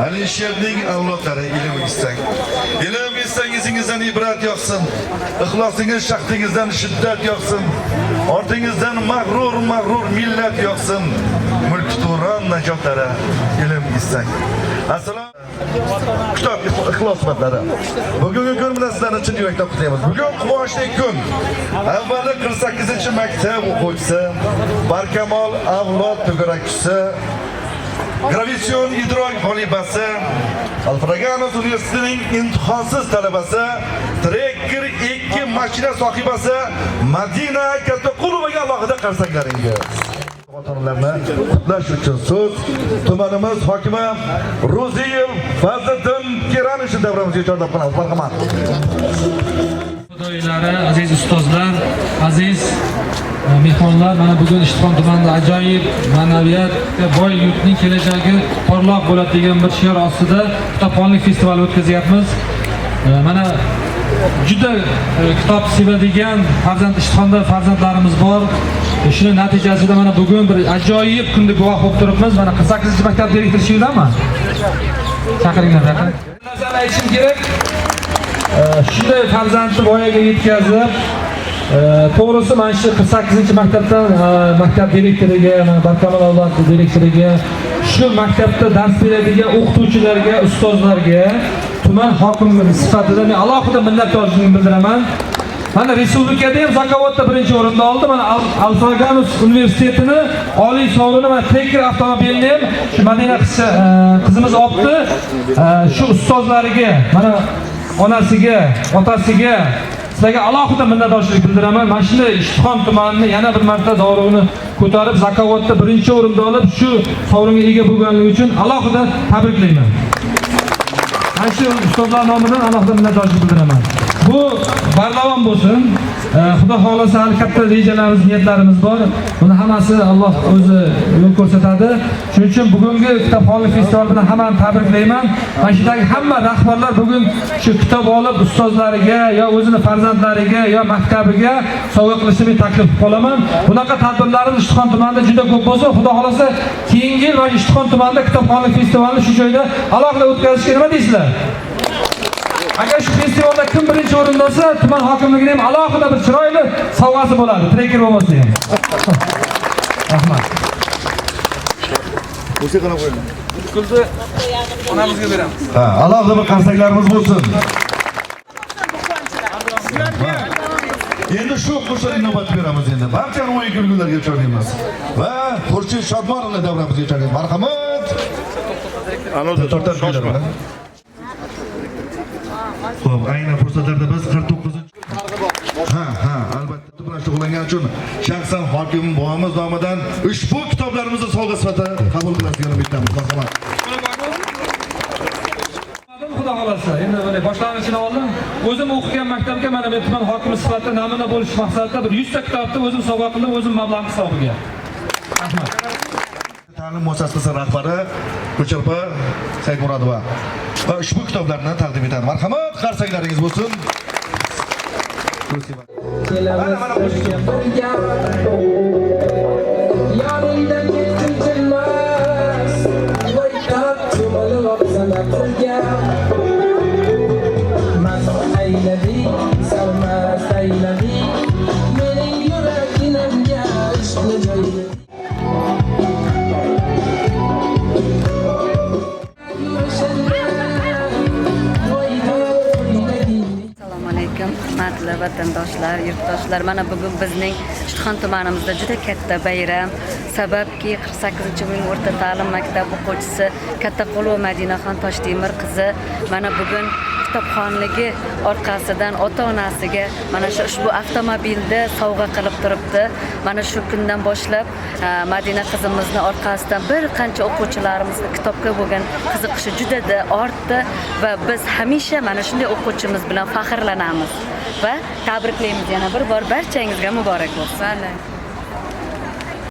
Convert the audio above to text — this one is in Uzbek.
Alisherning avlodlari ilm istak. Ilm istagingizdan ibrat yoqsin. Ixlosingiz shaxtingizdan shiddat yoqsin. Ortingizdan mag'rur millat yoqsin. Mulk turan najotlari ilm istak. Assalom. Kitob ixlos matlari. Bugungi kun bilan sizlarni chin yurakdan qutlaymiz. Bugun quvonchli kun. Avvali 48-maktab o'quvchisi, barkamol avlod to'garakchisi, Gravitation idrok g'olibasi, Alfraganus universitetining imtihonsiz talabasi, Trekker 2 mashina sohibasi Madina Kattaqulovaga alohida qarsanlaringiz. Otalarni qutlash uchun so'z tumanimiz hokimi Ro'ziyev Fazliddin Keranovich davramizga chorlab qolamiz. Marhamat. Xudoylari, aziz ustozlar, aziz mehmonlar, mana bugun Ishtixon tumanida ajoyib ma'naviyatga boy yurtning kelajagi porloq bo'ladi degan bir shior ostida kitobxonlik festivali o'tkazyapmiz. Mana juda kitob sevadigan Ishtixonda farzandlarimiz bor. Shuni natijasida mana bugun bir ajoyib kunda guvoh bo'lib turibmiz. Mana 48-maktab direktori shuydanmi? Chaqiringlar yaqin. Nazar aytishim kerak. Shunday farzandni voyaga yetkazib, to'g'risi mana shu 48-maktabdan maktab direktoriga, barkamol avlod direktoriga, shu maktabda dars beradigan o'qituvchilarga, ustozlarga tuman hokimi sifatida men alohida minnatdorchiligimni bildiraman. Mana respublikada ham Zakovatda birinchi o'rinda oldi. Mana Alfraganus universitetini oliy sovrini va Trekker avtomobilini ham shu Madina qizimiz oldi. Shu ustozlariga, mana onasiga, otasiga sizlarga alohida minnatdorchilik bildiraman. Mana shunday Ishtixon tumanini yana bir marta dovruqni ko'tarib, Zakovatda birinchi o'rinda olib, shu sovringa ega bo'lganligi uchun alohida tabriklayman. Mana shu ustozlar nomidan alohida minnatdorchilik bildiraman. Bu bardavom bo'lsin. Xudo xolasa hali katta rejalarimiz, niyatlarimiz bor. Buni hammasi Alloh o'zi yo'l ko'rsatadi. Shuning uchun bugungi kitobxonlik festivali bilan hammani tabriklayman. Mana shundagi hamma rahbarlar bugun shu kitob olib ustozlariga yo o'zini farzandlariga yo maktabiga sovg'a qilishni taklif qilib qolaman. Bunaqa tadbirlarimiz Ishtixon tumanida juda ko'p bo'lsa, Xudo xolasa keyingi yil mana Ishtixon tumanida kitobxonlik festivalini shu joyda alohida o'tkazishga nima deysizlar? Agar shu festivalda kim birinchi o'rinda olsa, tuman hokimligining ham alohida bir chiroyli sovg'asi bo'ladi. Trekker bo'lmasa ham. Rahmat. Musiqa qilib qo'ying. Kulni onamizga beramiz. Ha, alohida bir qarsaklarimiz bo'lsin. Endi shu qo'shiqni navbat beramiz endi. Barchani o'yin kulgularga chorlaymiz. Va Xurshid Shodmonovni davramizga chorlaymiz. Marhamat. Anoda shoshma. Xo'p, aynan fursatlarda biz 49 albatta bilan shug'ullangan uchun shaxsan hokim bobomiz nomidan ushbu kitoblarimizni sovg'a sifatida qabul qilasiz bitamiz. Marhamat. Xudo xolasa, endi mana boshlang'ichini oldim. O'zim o'qigan maktabga mana men tuman hokimi sifatida namuna bo'lish maqsadida bir 100 ta kitobni o'zim sovg'a qildim, o'zim mablag' hisobiga. Rahmat. Ta'lim muassasasi rahbari Ko'charpa Saidmurodova va ushbu kitoblarni taqdim etadi. Marhamat, qarsaklaringiz bo'lsin. Hurmatli vatandoshlar, yurtdoshlar, mana bugun bizning Ishtixon tumanimizda juda katta bayram. Sababki 48-yil o'rta ta'lim maktabi o'quvchisi Kattaqulova Madinaxon Toshtemir qizi mana bugun kitobxonligi orqasidan ota-onasiga mana ushbu avtomobilda sovg'a qilib turibdi. Mana shu kundan boshlab Madina qizimizni orqasidan bir qancha o'quvchilarimizni kitobga bo'lgan qiziqishi juda ortdi va biz hamisha mana shunday o'quvchimiz bilan faxrlanamiz va tabriklaymiz. Yana bir bor barchangizga muborak bo'lsin.